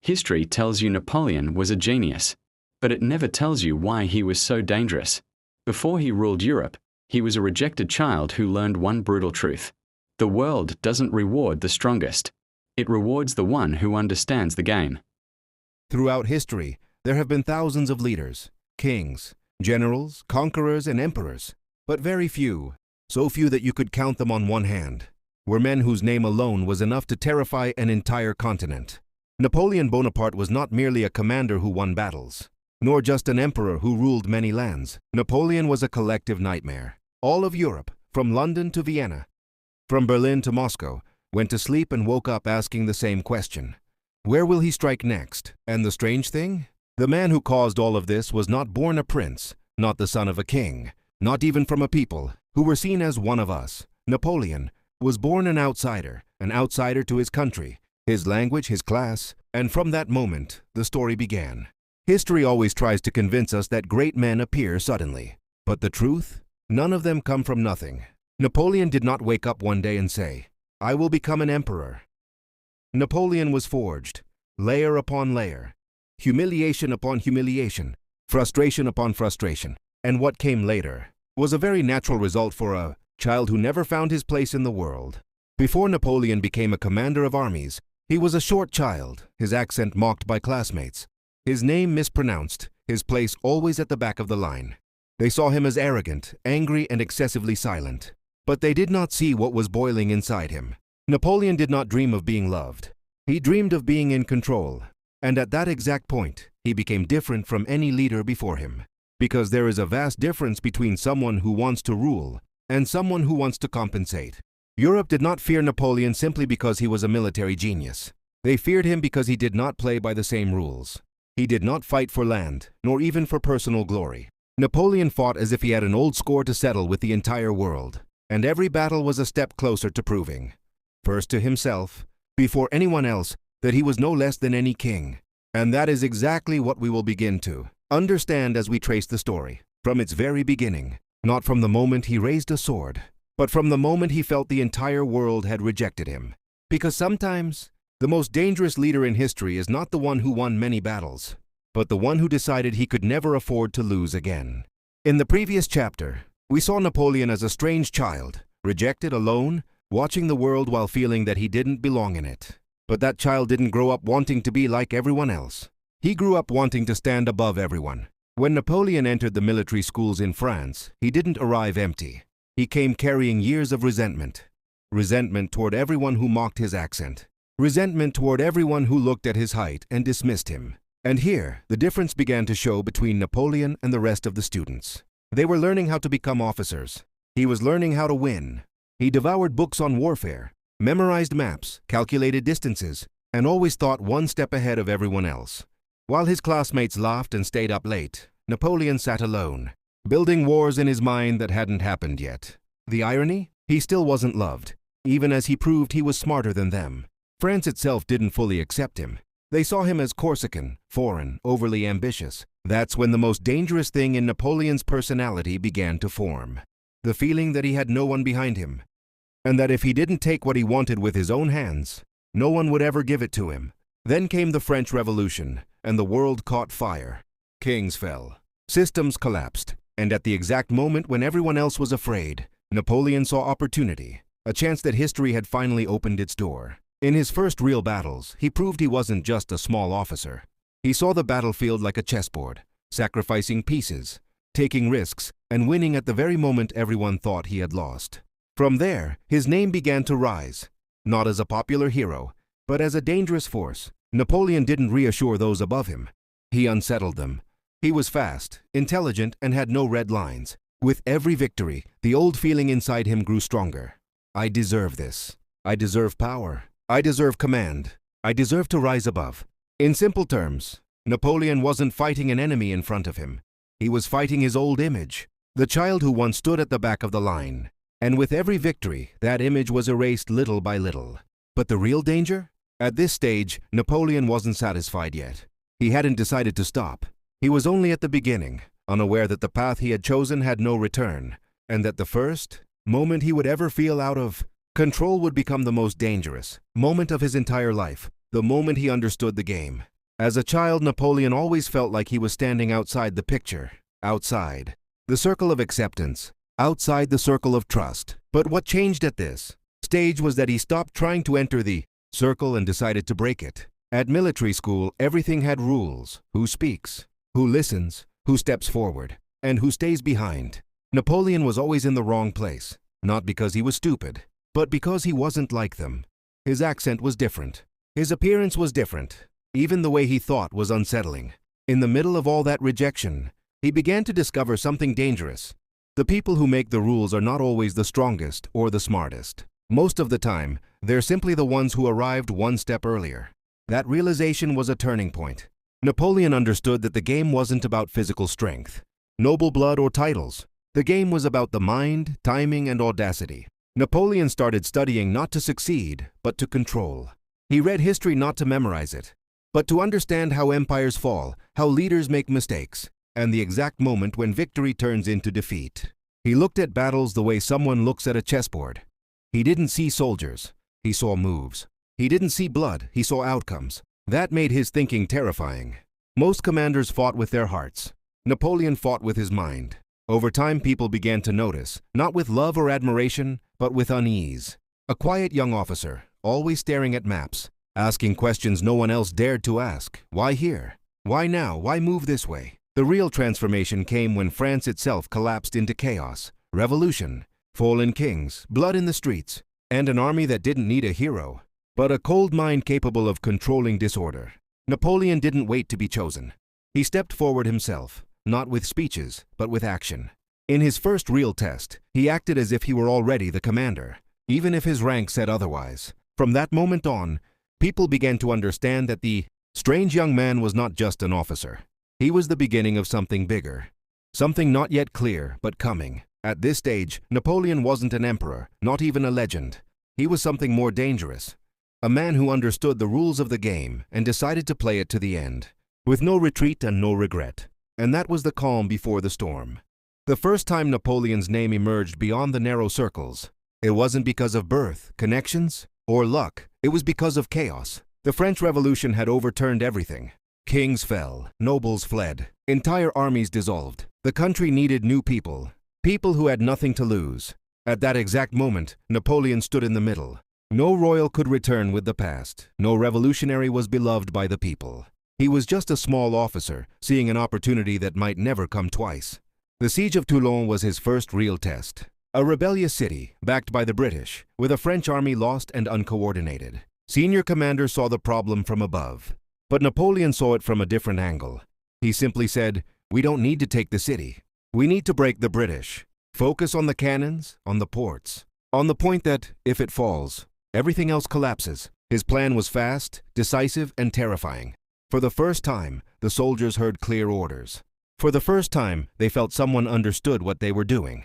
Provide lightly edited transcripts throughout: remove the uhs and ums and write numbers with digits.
History tells you Napoleon was a genius, but it never tells you why he was so dangerous. Before he ruled Europe, he was a rejected child who learned one brutal truth. The world doesn't reward the strongest. It rewards the one who understands the game. Throughout history, there have been thousands of leaders, kings, generals, conquerors, and emperors, but very few, so few that you could count them on one hand, were men whose name alone was enough to terrify an entire continent. Napoleon Bonaparte was not merely a commander who won battles, nor just an emperor who ruled many lands. Napoleon was a collective nightmare. All of Europe, from London to Vienna, from Berlin to Moscow, went to sleep and woke up asking the same question. Where will he strike next? And the strange thing? The man who caused all of this was not born a prince, not the son of a king, not even from a people who were seen as one of us. Napoleon was born an outsider to his country, his language, his class, and from that moment, the story began. History always tries to convince us that great men appear suddenly. But the truth? None of them come from nothing. Napoleon did not wake up one day and say, "I will become an emperor." Napoleon was forged, layer upon layer, humiliation upon humiliation, frustration upon frustration. And what came later was a very natural result for a child who never found his place in the world. Before Napoleon became a commander of armies, he was a short child, his accent mocked by classmates, his name mispronounced, his place always at the back of the line. They saw him as arrogant, angry, and excessively silent. But they did not see what was boiling inside him. Napoleon did not dream of being loved. He dreamed of being in control. And at that exact point, he became different from any leader before him. Because there is a vast difference between someone who wants to rule and someone who wants to compensate. Europe did not fear Napoleon simply because he was a military genius. They feared him because he did not play by the same rules. He did not fight for land, nor even for personal glory. Napoleon fought as if he had an old score to settle with the entire world. And every battle was a step closer to proving, first to himself, before anyone else, that he was no less than any king. And that is exactly what we will begin to understand as we trace the story, from its very beginning, not from the moment he raised a sword, but from the moment he felt the entire world had rejected him. Because sometimes, the most dangerous leader in history is not the one who won many battles, but the one who decided he could never afford to lose again. In the previous chapter, we saw Napoleon as a strange child, rejected, alone, watching the world while feeling that he didn't belong in it. But that child didn't grow up wanting to be like everyone else. He grew up wanting to stand above everyone. When Napoleon entered the military schools in France, he didn't arrive empty. He came carrying years of resentment. Resentment toward everyone who mocked his accent. Resentment toward everyone who looked at his height and dismissed him. And here, the difference began to show between Napoleon and the rest of the students. They were learning how to become officers. He was learning how to win. He devoured books on warfare, memorized maps, calculated distances, and always thought one step ahead of everyone else. While his classmates laughed and stayed up late, Napoleon sat alone, building wars in his mind that hadn't happened yet. The irony? He still wasn't loved, even as he proved he was smarter than them. France itself didn't fully accept him. They saw him as Corsican, foreign, overly ambitious. That's when the most dangerous thing in Napoleon's personality began to form. The feeling that he had no one behind him, and that if he didn't take what he wanted with his own hands, no one would ever give it to him. Then came the French Revolution, and the world caught fire. Kings fell. Systems collapsed. And at the exact moment when everyone else was afraid, Napoleon saw opportunity, a chance that history had finally opened its door. In his first real battles, he proved he wasn't just a small officer. He saw the battlefield like a chessboard, sacrificing pieces, taking risks, and winning at the very moment everyone thought he had lost. From there, his name began to rise, not as a popular hero, but as a dangerous force. Napoleon didn't reassure those above him. He unsettled them. He was fast, intelligent, and had no red lines. With every victory, the old feeling inside him grew stronger. I deserve this. I deserve power. I deserve command. I deserve to rise above. In simple terms, Napoleon wasn't fighting an enemy in front of him. He was fighting his old image, the child who once stood at the back of the line. And with every victory, that image was erased little by little. But the real danger? At this stage, Napoleon wasn't satisfied yet. He hadn't decided to stop. He was only at the beginning, unaware that the path he had chosen had no return, and that the first moment he would ever feel out of control would become the most dangerous moment of his entire life, the moment he understood the game. As a child, Napoleon always felt like he was standing outside the picture, outside the circle of acceptance, outside the circle of trust. But what changed at this stage was that he stopped trying to enter the circle and decided to break it. At military school, everything had rules: who speaks, who listens, who steps forward, and who stays behind. Napoleon was always in the wrong place, not because he was stupid, but because he wasn't like them. His accent was different. His appearance was different. Even the way he thought was unsettling. In the middle of all that rejection, he began to discover something dangerous. The people who make the rules are not always the strongest or the smartest. Most of the time, they're simply the ones who arrived one step earlier. That realization was a turning point. Napoleon understood that the game wasn't about physical strength, noble blood, or titles. The game was about the mind, timing, and audacity. Napoleon started studying not to succeed, but to control. He read history not to memorize it, but to understand how empires fall, how leaders make mistakes, and the exact moment when victory turns into defeat. He looked at battles the way someone looks at a chessboard. He didn't see soldiers, he saw moves. He didn't see blood, he saw outcomes. That made his thinking terrifying. Most commanders fought with their hearts. Napoleon fought with his mind. Over time, people began to notice, not with love or admiration, but with unease. A quiet young officer, always staring at maps, asking questions no one else dared to ask. Why here? Why now? Why move this way? The real transformation came when France itself collapsed into chaos, revolution, fallen kings, blood in the streets, and an army that didn't need a hero, but a cold mind capable of controlling disorder. Napoleon didn't wait to be chosen. He stepped forward himself, not with speeches, but with action. In his first real test, he acted as if he were already the commander, even if his rank said otherwise. From that moment on, people began to understand that the strange young man was not just an officer. He was the beginning of something bigger, something not yet clear, but coming. At this stage, Napoleon wasn't an emperor, not even a legend. He was something more dangerous. A man who understood the rules of the game and decided to play it to the end, with no retreat and no regret. And that was the calm before the storm. The first time Napoleon's name emerged beyond the narrow circles, it wasn't because of birth, connections, or luck. It was because of chaos. The French Revolution had overturned everything. Kings fell, nobles fled, entire armies dissolved. The country needed new people, people who had nothing to lose. At that exact moment, Napoleon stood in the middle. No royal could return with the past. No revolutionary was beloved by the people. He was just a small officer, seeing an opportunity that might never come twice. The siege of Toulon was his first real test. A rebellious city, backed by the British, with a French army lost and uncoordinated. Senior commanders saw the problem from above. But Napoleon saw it from a different angle. He simply said, "We don't need to take the city. We need to break the British. Focus on the cannons, on the ports, on the point that, if it falls, everything else collapses." His plan was fast, decisive, and terrifying. For the first time, the soldiers heard clear orders. For the first time, they felt someone understood what they were doing.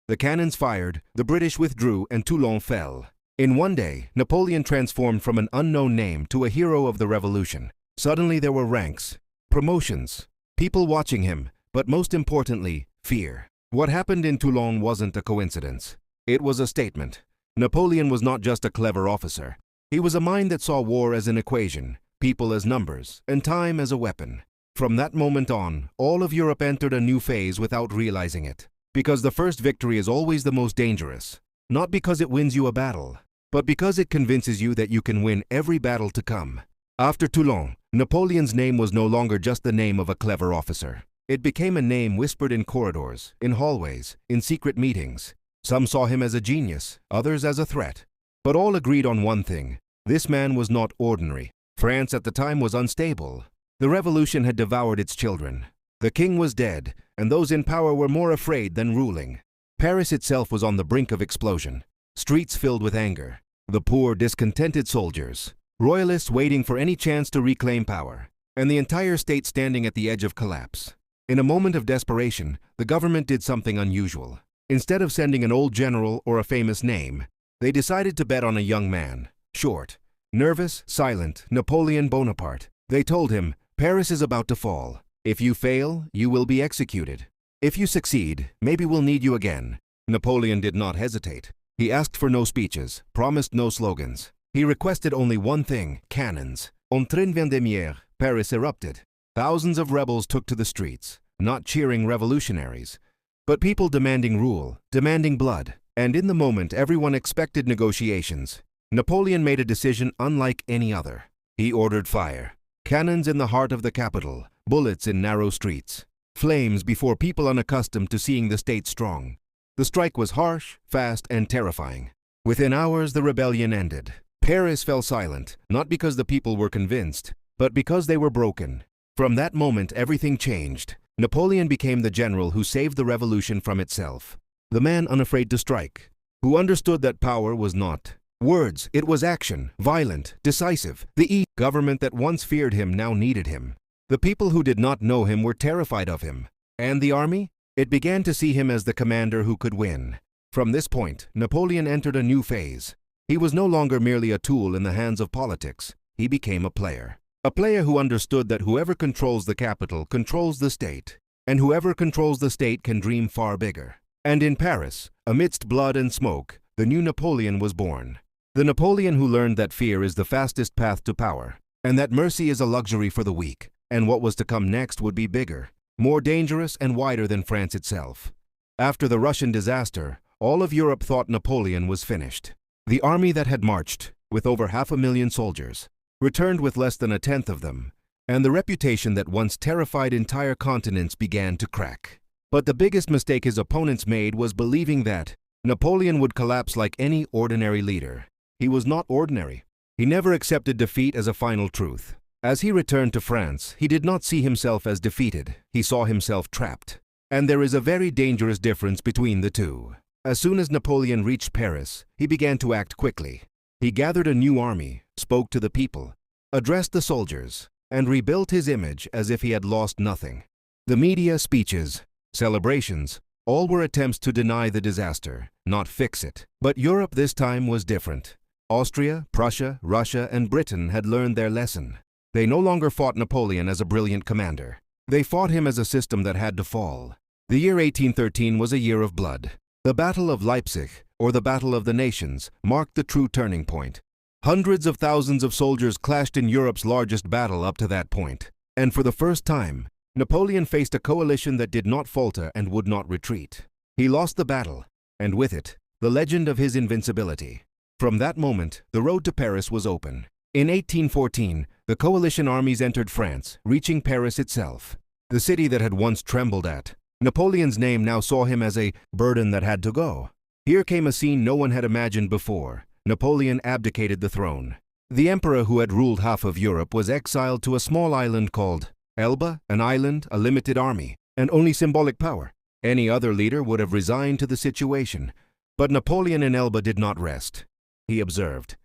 The cannons fired, the British withdrew, and Toulon fell. In one day, Napoleon transformed from an unknown name to a hero of the revolution. Suddenly there were ranks, promotions, people watching him, but most importantly, fear. What happened in Toulon wasn't a coincidence. It was a statement. Napoleon was not just a clever officer. He was a mind that saw war as an equation, people as numbers, and time as a weapon. From that moment on, all of Europe entered a new phase without realizing it. Because the first victory is always the most dangerous. Not because it wins you a battle, but because it convinces you that you can win every battle to come. After Toulon, Napoleon's name was no longer just the name of a clever officer. It became a name whispered in corridors, in hallways, in secret meetings. Some saw him as a genius, others as a threat. But all agreed on one thing: this man was not ordinary. France at the time was unstable. The revolution had devoured its children. The king was dead, and those in power were more afraid than ruling. Paris itself was on the brink of explosion. Streets filled with anger. The poor, discontented soldiers. Royalists waiting for any chance to reclaim power. And the entire state standing at the edge of collapse. In a moment of desperation, the government did something unusual. Instead of sending an old general or a famous name, they decided to bet on a young man. Short, nervous, silent, Napoleon Bonaparte. They told him, "Paris is about to fall. If you fail, you will be executed. If you succeed, maybe we'll need you again." Napoleon did not hesitate. He asked for no speeches, promised no slogans. He requested only one thing: cannons. En train vendémiaire, Paris erupted. Thousands of rebels took to the streets, not cheering revolutionaries, but people demanding rule, demanding blood. And in the moment everyone expected negotiations, Napoleon made a decision unlike any other. He ordered fire. Cannons in the heart of the capital, bullets in narrow streets, flames before people unaccustomed to seeing the state strong. The strike was harsh, fast, and terrifying. Within hours, the rebellion ended. Paris fell silent, not because the people were convinced, but because they were broken. From that moment, everything changed. Napoleon became the general who saved the revolution from itself. The man unafraid to strike, who understood that power was not words, it was action, violent, decisive. The government that once feared him now needed him. The people who did not know him were terrified of him. And the army? It began to see him as the commander who could win. From this point, Napoleon entered a new phase. He was no longer merely a tool in the hands of politics. He became a player. A player who understood that whoever controls the capital controls the state, and whoever controls the state can dream far bigger. And in Paris, amidst blood and smoke, the new Napoleon was born. The Napoleon who learned that fear is the fastest path to power, and that mercy is a luxury for the weak, and what was to come next would be bigger, more dangerous and wider than France itself. After the Russian disaster, all of Europe thought Napoleon was finished. The army that had marched, with over 500,000 soldiers, returned with less than a tenth of them, and the reputation that once terrified entire continents began to crack. But the biggest mistake his opponents made was believing that Napoleon would collapse like any ordinary leader. He was not ordinary. He never accepted defeat as a final truth. As he returned to France, he did not see himself as defeated. He saw himself trapped. And there is a very dangerous difference between the two. As soon as Napoleon reached Paris, he began to act quickly. He gathered a new army, spoke to the people, addressed the soldiers, and rebuilt his image as if he had lost nothing. The media, speeches, celebrations, all were attempts to deny the disaster, not fix it. But Europe this time was different. Austria, Prussia, Russia, and Britain had learned their lesson. They no longer fought Napoleon as a brilliant commander. They fought him as a system that had to fall. The year 1813 was a year of blood. The Battle of Leipzig, or the Battle of the Nations, marked the true turning point. Hundreds of thousands of soldiers clashed in Europe's largest battle up to that point. And for the first time, Napoleon faced a coalition that did not falter and would not retreat. He lost the battle, and with it, the legend of his invincibility. From that moment, the road to Paris was open. In 1814, the coalition armies entered France, reaching Paris itself. The city that had once trembled at Napoleon's name now saw him as a burden that had to go. Here came a scene no one had imagined before. Napoleon abdicated the throne. The emperor who had ruled half of Europe was exiled to a small island called Elba, an island, a limited army, and only symbolic power. Any other leader would have resigned to the situation. But Napoleon in Elba did not rest. He observed.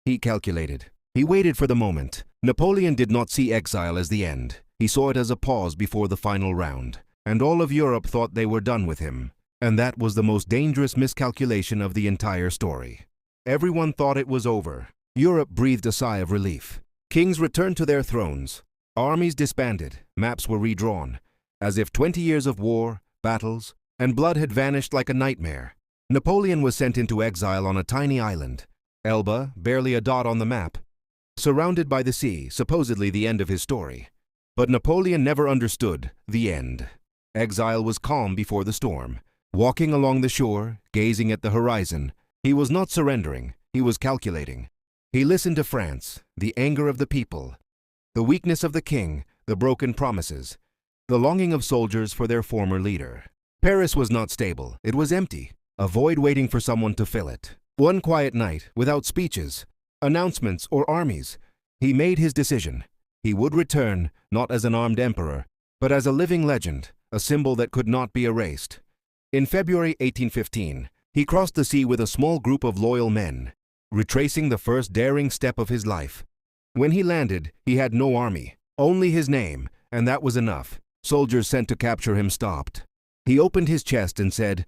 He calculated. He waited for the moment. Napoleon did not see exile as the end. He saw it as a pause before the final round. And all of Europe thought they were done with him. And that was the most dangerous miscalculation of the entire story. Everyone thought it was over. Europe breathed a sigh of relief. Kings returned to their thrones. Armies disbanded. Maps were redrawn. As if 20 years of war, battles, and blood had vanished like a nightmare. Napoleon was sent into exile on a tiny island. Elba, barely a dot on the map. Surrounded by the sea, supposedly the end of his story. But Napoleon never understood the end. Exile was calm before the storm. Walking along the shore, gazing at the horizon, he was not surrendering, he was calculating. He listened to France, the anger of the people, the weakness of the king, the broken promises, the longing of soldiers for their former leader. Paris was not stable, it was empty, a void waiting for someone to fill it. One quiet night, without speeches, announcements, or armies, he made his decision. He would return, not as an armed emperor, but as a living legend, a symbol that could not be erased. In February 1815, he crossed the sea with a small group of loyal men, retracing the first daring step of his life. When he landed, he had no army, only his name, and that was enough. Soldiers sent to capture him stopped. He opened his chest and said,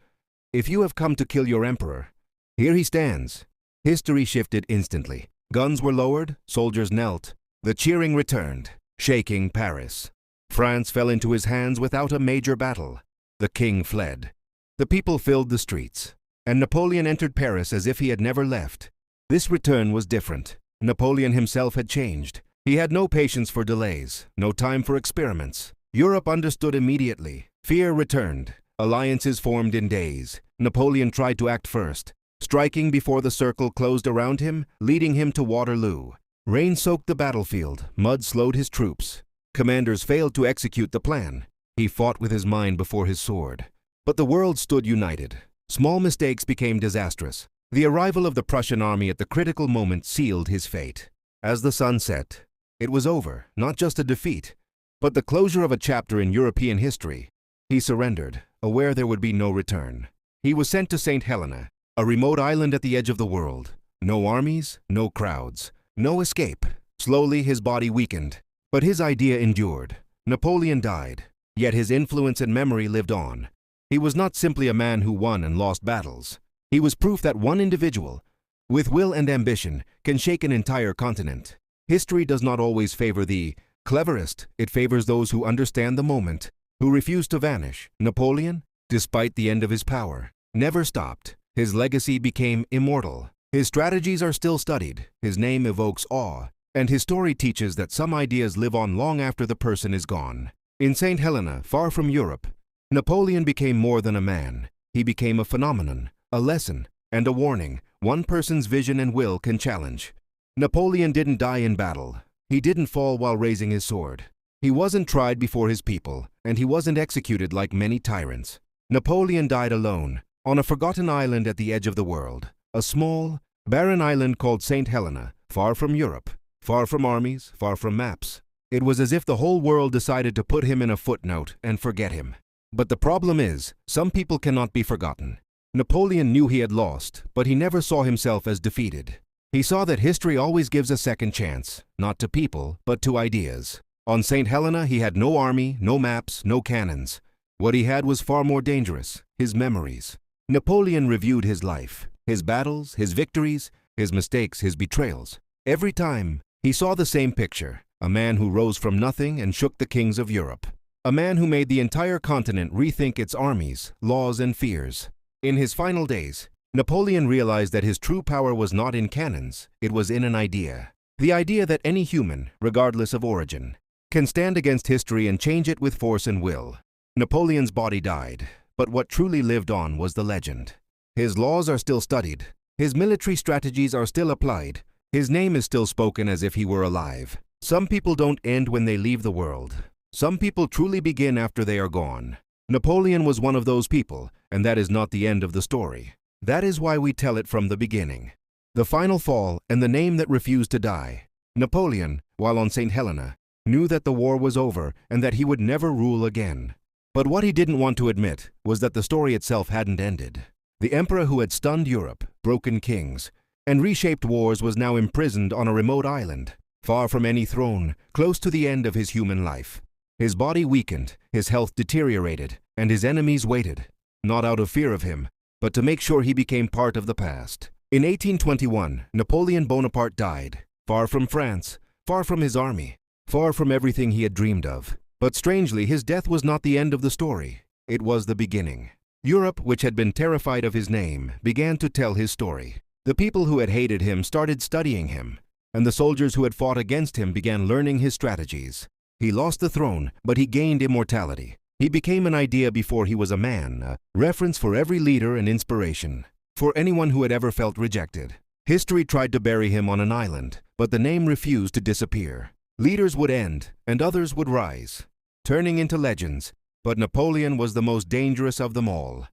"If you have come to kill your emperor, here he stands." History shifted instantly. Guns were lowered, soldiers knelt. The cheering returned, shaking Paris. France fell into his hands without a major battle. The king fled. The people filled the streets, and Napoleon entered Paris as if he had never left. This return was different. Napoleon himself had changed. He had no patience for delays, no time for experiments. Europe understood immediately. Fear returned. Alliances formed in days. Napoleon tried to act first, striking before the circle closed around him, leading him to Waterloo. Rain soaked the battlefield, mud slowed his troops. Commanders failed to execute the plan. He fought with his mind before his sword. But the world stood united. Small mistakes became disastrous. The arrival of the Prussian army at the critical moment sealed his fate. As the sun set, it was over, not just a defeat, but the closure of a chapter in European history. He surrendered, aware there would be no return. He was sent to St. Helena, a remote island at the edge of the world. No armies, no crowds, no escape. Slowly his body weakened, but his idea endured. Napoleon died, yet his influence and memory lived on. He was not simply a man who won and lost battles. He was proof that one individual, with will and ambition, can shake an entire continent. History does not always favor the cleverest. It favors those who understand the moment, who refuse to vanish. Napoleon, despite the end of his power, never stopped. His legacy became immortal. His strategies are still studied. His name evokes awe, and his story teaches that some ideas live on long after the person is gone. In St. Helena, far from Europe, Napoleon became more than a man. He became a phenomenon, a lesson, and a warning. One person's vision and will can challenge. Napoleon didn't die in battle. He didn't fall while raising his sword. He wasn't tried before his people, and he wasn't executed like many tyrants. Napoleon died alone, on a forgotten island at the edge of the world. A small, barren island called St. Helena, far from Europe, far from armies, far from maps. It was as if the whole world decided to put him in a footnote and forget him. But the problem is, some people cannot be forgotten. Napoleon knew he had lost, but he never saw himself as defeated. He saw that history always gives a second chance, not to people, but to ideas. On St. Helena, he had no army, no maps, no cannons. What he had was far more dangerous: his memories. Napoleon reviewed his life, his battles, his victories, his mistakes, his betrayals. Every time, he saw the same picture: a man who rose from nothing and shook the kings of Europe. A man who made the entire continent rethink its armies, laws, and fears. In his final days, Napoleon realized that his true power was not in cannons, it was in an idea. The idea that any human, regardless of origin, can stand against history and change it with force and will. Napoleon's body died, but what truly lived on was the legend. His laws are still studied. His military strategies are still applied. His name is still spoken as if he were alive. Some people don't end when they leave the world. Some people truly begin after they are gone. Napoleon was one of those people, and that is not the end of the story. That is why we tell it from the beginning. The final fall and the name that refused to die. Napoleon, while on St. Helena, knew that the war was over and that he would never rule again. But what he didn't want to admit was that the story itself hadn't ended. The emperor who had stunned Europe, broken kings, and reshaped wars was now imprisoned on a remote island, far from any throne, close to the end of his human life. His body weakened, his health deteriorated, and his enemies waited, not out of fear of him, but to make sure he became part of the past. In 1821, Napoleon Bonaparte died, far from France, far from his army, far from everything he had dreamed of. But strangely, his death was not the end of the story. It was the beginning. Europe, which had been terrified of his name, began to tell his story. The people who had hated him started studying him, and the soldiers who had fought against him began learning his strategies. He lost the throne, but he gained immortality. He became an idea before he was a man, a reference for every leader and inspiration, for anyone who had ever felt rejected. History tried to bury him on an island, but the name refused to disappear. Leaders would end, and others would rise, turning into legends, but Napoleon was the most dangerous of them all.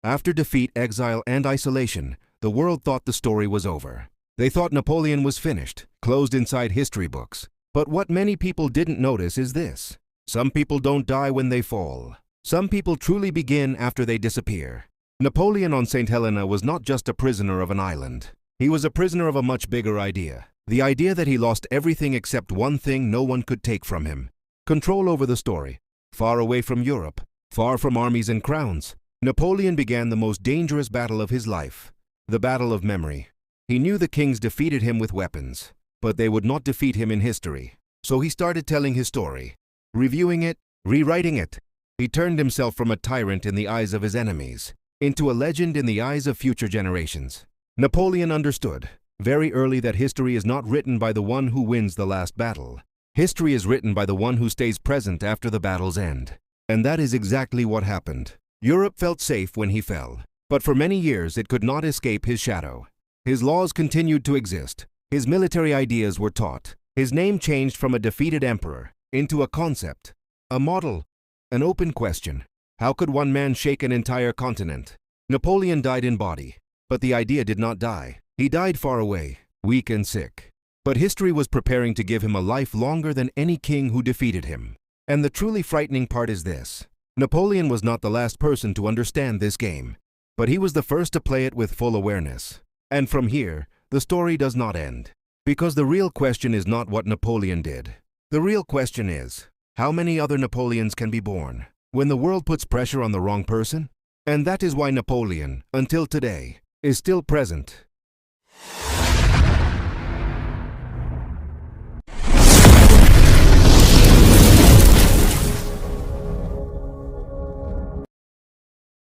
After defeat, exile, and isolation, the world thought the story was over. They thought Napoleon was finished, closed inside history books. But what many people didn't notice is this: some people don't die when they fall. Some people truly begin after they disappear. Napoleon on St. Helena was not just a prisoner of an island. He was a prisoner of a much bigger idea. The idea that he lost everything except one thing no one could take from him: control over the story. Far away from Europe, far from armies and crowns, Napoleon began the most dangerous battle of his life, the battle of memory. He knew the kings defeated him with weapons, but they would not defeat him in history. So he started telling his story, reviewing it, rewriting it. He turned himself from a tyrant in the eyes of his enemies into a legend in the eyes of future generations. Napoleon understood. very early that history is not written by the one who wins the last battle. History is written by the one who stays present after the battle's end. And that is exactly what happened. Europe felt safe when he fell, but for many years it could not escape his shadow. His laws continued to exist. His military ideas were taught. His name changed from a defeated emperor into a concept, a model, an open question. How could one man shake an entire continent? Napoleon died in body, but the idea did not die. He died far away, weak and sick. But history was preparing to give him a life longer than any king who defeated him. And the truly frightening part is this. Napoleon was not the last person to understand this game, but he was the first to play it with full awareness. And from here, the story does not end. Because the real question is not what Napoleon did. The real question is, how many other Napoleons can be born when the world puts pressure on the wrong person? And that is why Napoleon, until today, is still present.